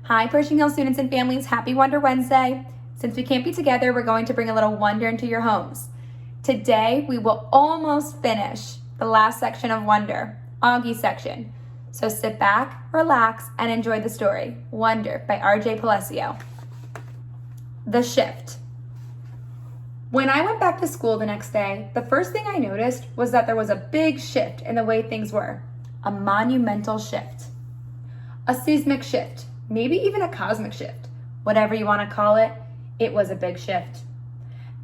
Hi, Pershing Hill students and families. Happy Wonder Wednesday. Since we can't be together, we're going to bring a little wonder into your homes. Today, we will almost finish the last section of Wonder, Augie's section. So sit back, relax, and enjoy the story, Wonder by R.J. Palacio. The Shift. When I went back to school the next day, the first thing I noticed was that there was a big shift in the way things were. A monumental shift. A seismic shift. Maybe even a cosmic shift. Whatever you want to call it, it was a big shift.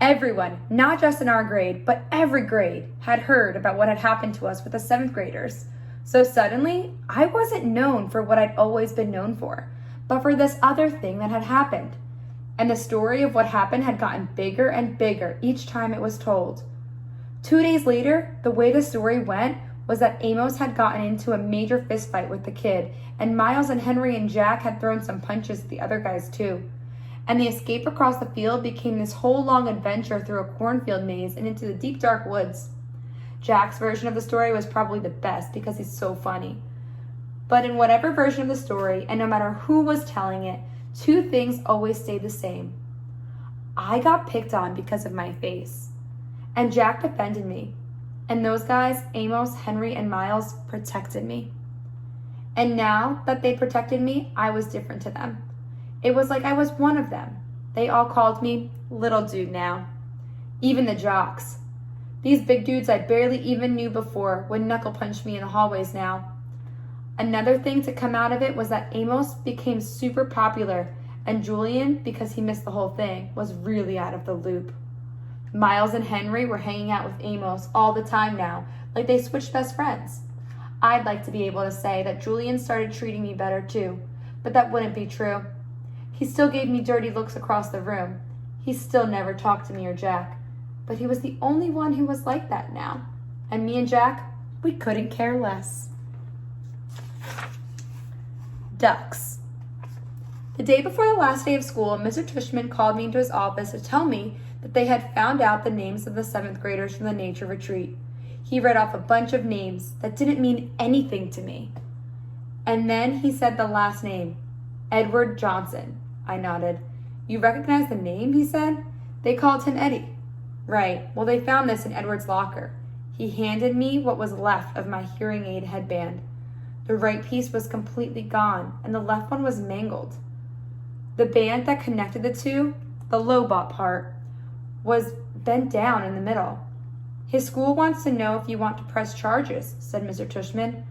Everyone, not just in our grade, but every grade, had heard about what had happened to us with the 7th graders. So suddenly, I wasn't known for what I'd always been known for, but for this other thing that had happened. And the story of what happened had gotten bigger and bigger each time it was told. 2 days later, the way the story went was that Amos had gotten into a major fist fight with the kid, and Miles and Henry and Jack had thrown some punches at the other guys too. And the escape across the field became this whole long adventure through a cornfield maze and into the deep dark woods. Jack's version of the story was probably the best because he's so funny. But in whatever version of the story, and no matter who was telling it, 2 things always stayed the same. I got picked on because of my face, and Jack defended me. And those guys, Amos, Henry, and Miles, protected me. And now that they protected me, I was different to them. It was like I was one of them. They all called me little dude now. Even the jocks. These big dudes I barely even knew before would knuckle punch me in the hallways now. Another thing to come out of it was that Amos became super popular, and Julian, because he missed the whole thing, was really out of the loop. Miles and Henry were hanging out with Amos all the time now, like they switched best friends. I'd like to be able to say that Julian started treating me better too, but that wouldn't be true. He still gave me dirty looks across the room. He still never talked to me or Jack, but he was the only one who was like that now. And me and Jack, we couldn't care less. Ducks. The day before the last day of school, Mr. Tushman called me into his office to tell me that they had found out the names of the 7th graders from the nature retreat. He read off a bunch of names that didn't mean anything to me. And then he said the last name, Edward Johnson. I nodded. You recognize the name, he said. They called him Eddie. Right, well they found this in Edward's locker. He handed me what was left of my hearing aid headband. The right piece was completely gone, and the left one was mangled. The band that connected the two, the Lobot part, was bent down in the middle. His school wants to know if you want to press charges, said Mr. Tushman.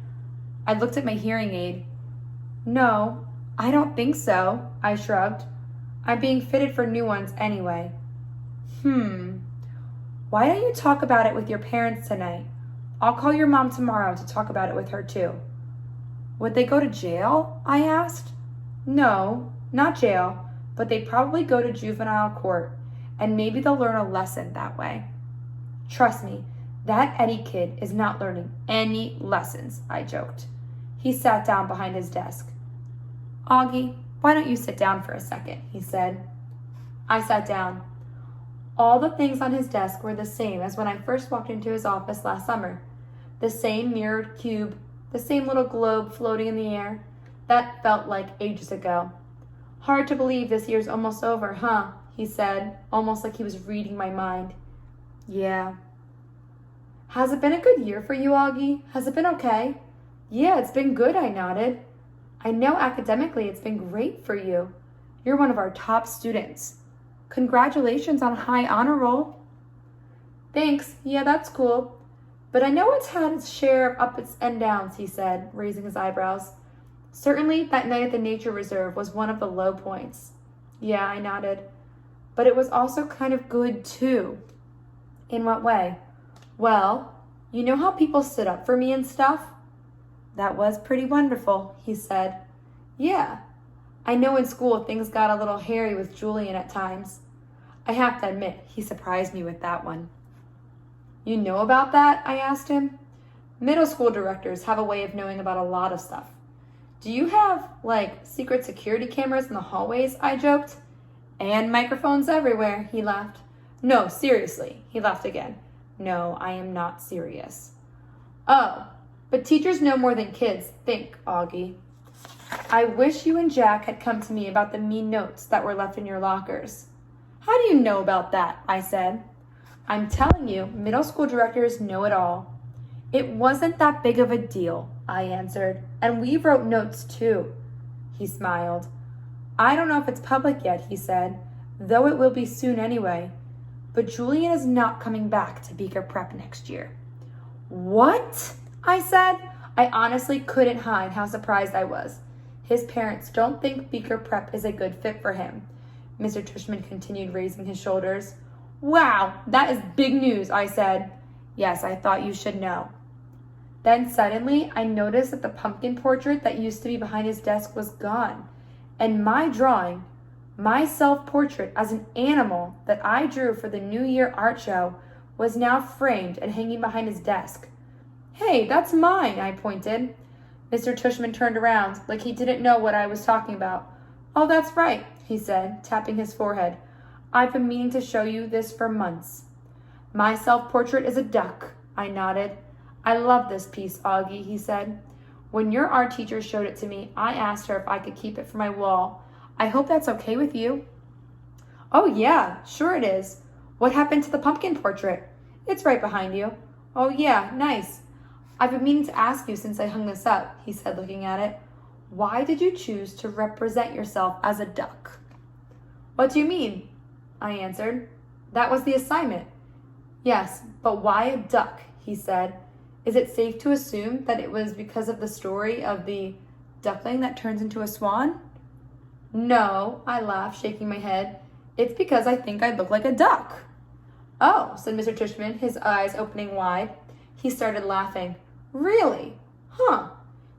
I looked at my hearing aid. No, I don't think so, I shrugged. I'm being fitted for new ones anyway. Why don't you talk about it with your parents tonight? I'll call your mom tomorrow to talk about it with her too. Would they go to jail? I asked. No, not jail, but they'd probably go to juvenile court, and maybe they'll learn a lesson that way. Trust me, that Eddie kid is not learning any lessons, I joked. He sat down behind his desk. Augie, why don't you sit down for a second, he said. I sat down. All the things on his desk were the same as when I first walked into his office last summer. The same mirrored cube, the same little globe floating in the air. That felt like ages ago. Hard to believe this year's almost over, huh? He said, almost like he was reading my mind. Yeah. Has it been a good year for you, Augie? Has it been okay? Yeah, it's been good, I nodded. I know academically it's been great for you. You're one of our top students. Congratulations on high honor roll. Thanks, yeah, that's cool. But I know it's had its share of ups and downs, he said, raising his eyebrows. Certainly, that night at the nature reserve was one of the low points. Yeah, I nodded. But it was also kind of good, too. In what way? Well, you know how people stood up for me and stuff? That was pretty wonderful, he said. Yeah, I know in school things got a little hairy with Julian at times. I have to admit, he surprised me with that one. You know about that? I asked him. Middle school directors have a way of knowing about a lot of stuff. Do you have, secret security cameras in the hallways? I joked. And microphones everywhere, he laughed. No, seriously, he laughed again. No, I am not serious. Oh, but teachers know more than kids think, Augie. I wish you and Jack had come to me about the mean notes that were left in your lockers. How do you know about that? I said. I'm telling you, middle school directors know it all. It wasn't that big of a deal, I answered, and we wrote notes too. He smiled. I don't know if it's public yet, he said, though it will be soon anyway. But Julian is not coming back to Beaker Prep next year. What? I said. I honestly couldn't hide how surprised I was. His parents don't think Beaker Prep is a good fit for him. Mr. Tushman continued, raising his shoulders. Wow, that is big news, I said. Yes, I thought you should know. Then suddenly, I noticed that the pumpkin portrait that used to be behind his desk was gone, and my drawing, my self-portrait as an animal that I drew for the New Year art show, was now framed and hanging behind his desk. Hey, that's mine, I pointed. Mr. Tushman turned around, like he didn't know what I was talking about. Oh, that's right, he said, tapping his forehead. I've been meaning to show you this for months. My self-portrait is a duck, I nodded. I love this piece, Augie, he said. When your art teacher showed it to me, I asked her if I could keep it for my wall. I hope that's okay with you. Oh, yeah, sure it is. What happened to the pumpkin portrait? It's right behind you. Oh, yeah, nice. I've been meaning to ask you since I hung this up, he said, looking at it. Why did you choose to represent yourself as a duck? What do you mean? I answered. That was the assignment. Yes, but why a duck? He said. Is it safe to assume that it was because of the story of the duckling that turns into a swan? No, I laughed, shaking my head. It's because I think I look like a duck. Oh, said Mr. Tushman, his eyes opening wide. He started laughing. Really? Huh.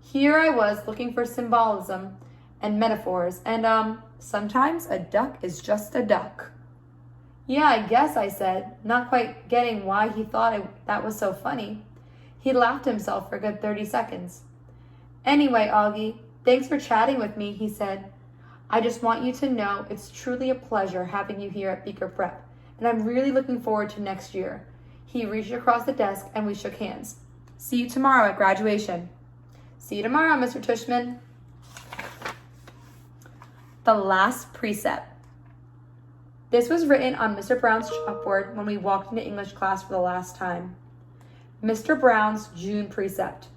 Here I was looking for symbolism and metaphors, and sometimes a duck is just a duck. Yeah, I guess, I said, not quite getting why he thought that was so funny. He laughed himself for a good 30 seconds. Anyway, Augie, thanks for chatting with me, he said. I just want you to know it's truly a pleasure having you here at Beaker Prep, and I'm really looking forward to next year. He reached across the desk and we shook hands. See you tomorrow at graduation. See you tomorrow, Mr. Tushman. The last precept. This was written on Mr. Brown's chalkboard when we walked into English class for the last time. Mr. Brown's June precept.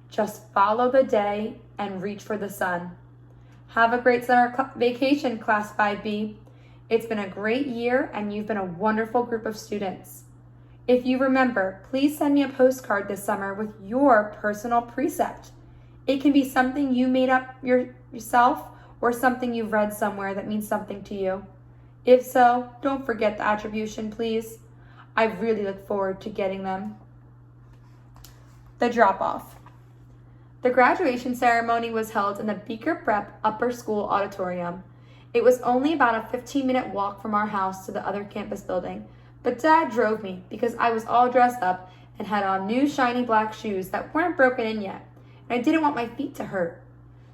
Just follow the day and reach for the sun. Have a great summer vacation, Class 5B. It's been a great year and you've been a wonderful group of students. If you remember, please send me a postcard this summer with your personal precept. It can be something you made up yourself or something you've read somewhere that means something to you. If so, don't forget the attribution, please. I really look forward to getting them. The drop-off. The graduation ceremony was held in the Beaker Prep Upper School Auditorium. It was only about a 15-minute walk from our house to the other campus building, but Dad drove me because I was all dressed up and had on new shiny black shoes that weren't broken in yet, and I didn't want my feet to hurt.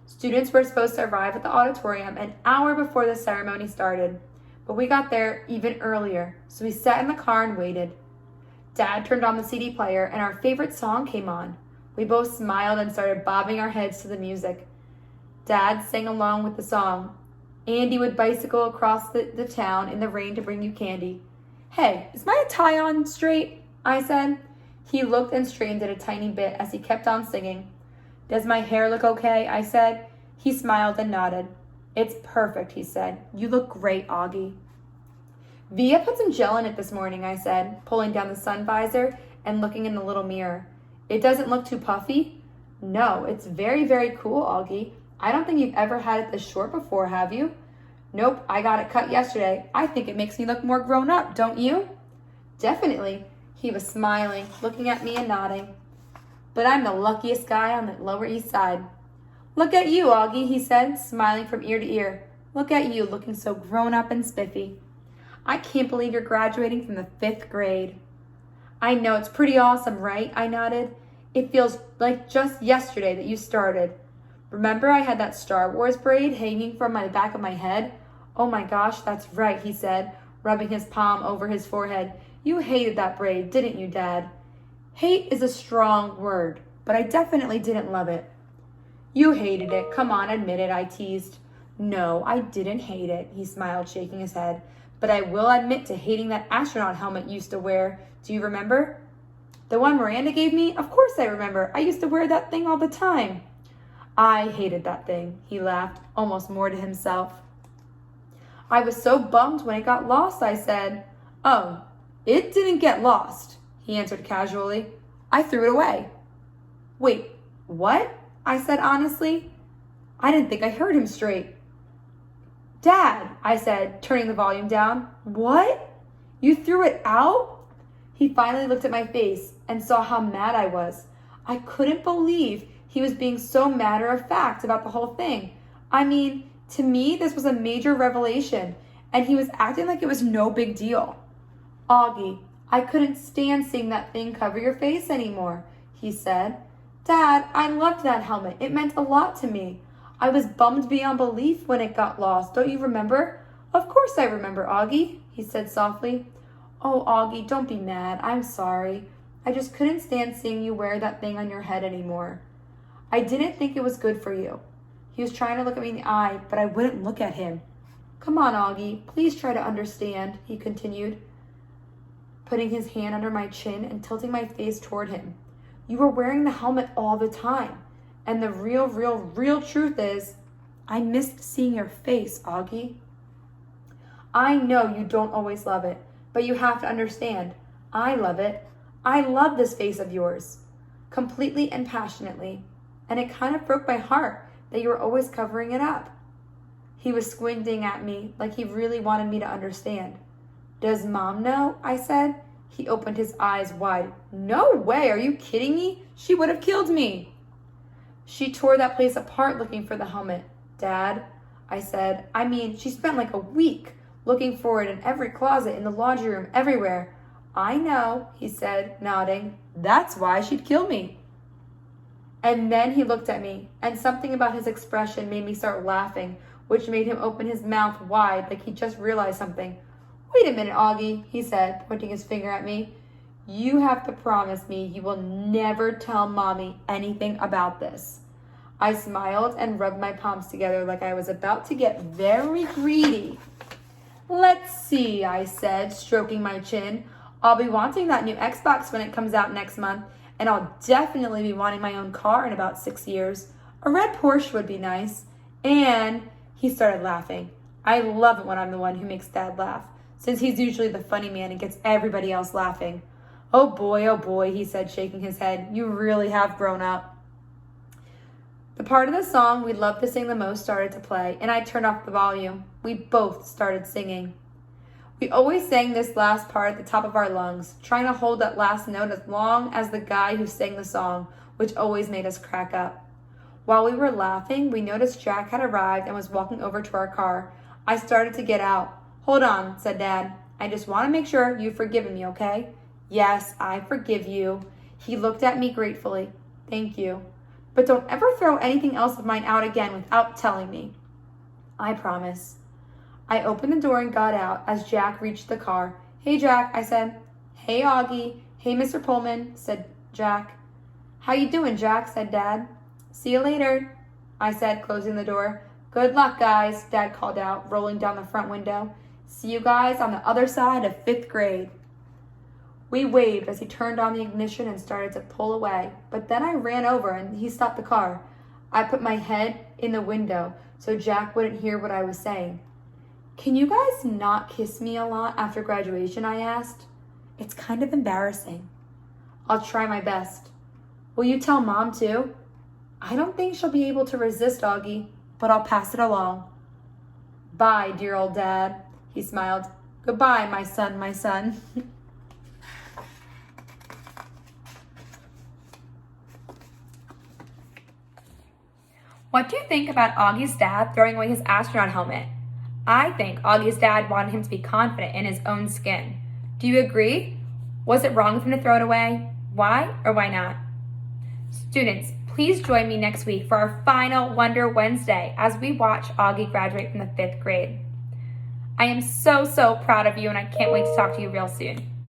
Students were supposed to arrive at the auditorium an hour before the ceremony started, but we got there even earlier, so we sat in the car and waited. Dad turned on the CD player and our favorite song came on. We both smiled and started bobbing our heads to the music. Dad sang along with the song. Andy would bicycle across the town in the rain to bring you candy. Hey, is my tie on straight? I said. He looked and straightened it a tiny bit as he kept on singing. Does my hair look okay? I said. He smiled and nodded. It's perfect, he said. You look great, Augie. Via put some gel in it this morning, I said, pulling down the sun visor and looking in the little mirror. It doesn't look too puffy? No, it's very, very cool, Augie. I don't think you've ever had it this short before, have you? Nope, I got it cut yesterday. I think it makes me look more grown up, don't you? Definitely. He was smiling, looking at me and nodding. But I'm the luckiest guy on the Lower East Side. Look at you, Augie, he said, smiling from ear to ear. Look at you, looking so grown up and spiffy. I can't believe you're graduating from the 5th grade. I know, it's pretty awesome, right? I nodded. It feels like just yesterday that you started. Remember I had that Star Wars braid hanging from the back of my head? Oh my gosh, that's right, he said, rubbing his palm over his forehead. You hated that braid, didn't you, Dad? Hate is a strong word, but I definitely didn't love it. You hated it. Come on, admit it, I teased. No, I didn't hate it, he smiled, shaking his head. But I will admit to hating that astronaut helmet you used to wear. Do you remember? The one Miranda gave me? Of course I remember. I used to wear that thing all the time. I hated that thing, he laughed, almost more to himself. I was so bummed when it got lost, I said. Oh, it didn't get lost, he answered casually. I threw it away. Wait, what? I said honestly. I didn't think I heard him straight. Dad, I said, turning the volume down. What? You threw it out? He finally looked at my face and saw how mad I was. I couldn't believe he was being so matter-of-fact about the whole thing. I mean, to me, this was a major revelation, and he was acting like it was no big deal. Augie, I couldn't stand seeing that thing cover your face anymore, he said. Dad, I loved that helmet. It meant a lot to me. I was bummed beyond belief when it got lost. Don't you remember? Of course I remember, Augie, he said softly. Oh, Augie, don't be mad. I'm sorry. I just couldn't stand seeing you wear that thing on your head anymore. I didn't think it was good for you. He was trying to look at me in the eye, but I wouldn't look at him. Come on, Augie, please try to understand, he continued, putting his hand under my chin and tilting my face toward him. You were wearing the helmet all the time. And the real truth is, I missed seeing your face, Augie. I know you don't always love it, but you have to understand, I love it. I love this face of yours, completely and passionately. And it kind of broke my heart that you were always covering it up. He was squinting at me like he really wanted me to understand. Does Mom know? I said. He opened his eyes wide. No way, are you kidding me? She would have killed me. She tore that place apart looking for the helmet. Dad, I said, I mean, she spent like a week looking for it in every closet, in the laundry room, everywhere. I know, he said, nodding. That's why she'd kill me. And then he looked at me, and something about his expression made me start laughing, which made him open his mouth wide like he just realized something. Wait a minute, Augie, he said, pointing his finger at me. You have to promise me you will never tell Mommy anything about this. I smiled and rubbed my palms together like I was about to get very greedy. Let's see, I said, stroking my chin. I'll be wanting that new Xbox when it comes out next month, and I'll definitely be wanting my own car in about 6 years. A red Porsche would be nice. And he started laughing. I love it when I'm the one who makes Dad laugh, since he's usually the funny man and gets everybody else laughing. Oh boy, he said, shaking his head. You really have grown up. The part of the song we loved to sing the most started to play, and I turned off the volume. We both started singing. We always sang this last part at the top of our lungs, trying to hold that last note as long as the guy who sang the song, which always made us crack up. While we were laughing, we noticed Jack had arrived and was walking over to our car. I started to get out. Hold on, said Dad. I just want to make sure you've forgiven me, okay? Yes, I forgive you. He looked at me gratefully. Thank you. But don't ever throw anything else of mine out again without telling me. I promise. I opened the door and got out as Jack reached the car. Hey, Jack, I said. Hey, Augie. Hey, Mr. Pullman, said Jack. How you doing, Jack, said Dad. See you later, I said, closing the door. Good luck, guys, Dad called out, rolling down the front window. See you guys on the other side of 5th grade. We waved as he turned on the ignition and started to pull away, but then I ran over and he stopped the car. I put my head in the window so Jack wouldn't hear what I was saying. Can you guys not kiss me a lot after graduation, I asked. It's kind of embarrassing. I'll try my best. Will you tell Mom too? I don't think she'll be able to resist, Augie, but I'll pass it along. Bye, dear old Dad, he smiled. Goodbye, my son, my son. What do you think about Augie's dad throwing away his astronaut helmet? I think Augie's dad wanted him to be confident in his own skin. Do you agree? Was it wrong of him to throw it away? Why or why not? Students, please join me next week for our final Wonder Wednesday as we watch Augie graduate from the 5th grade. I am so proud of you, and I can't wait to talk to you real soon.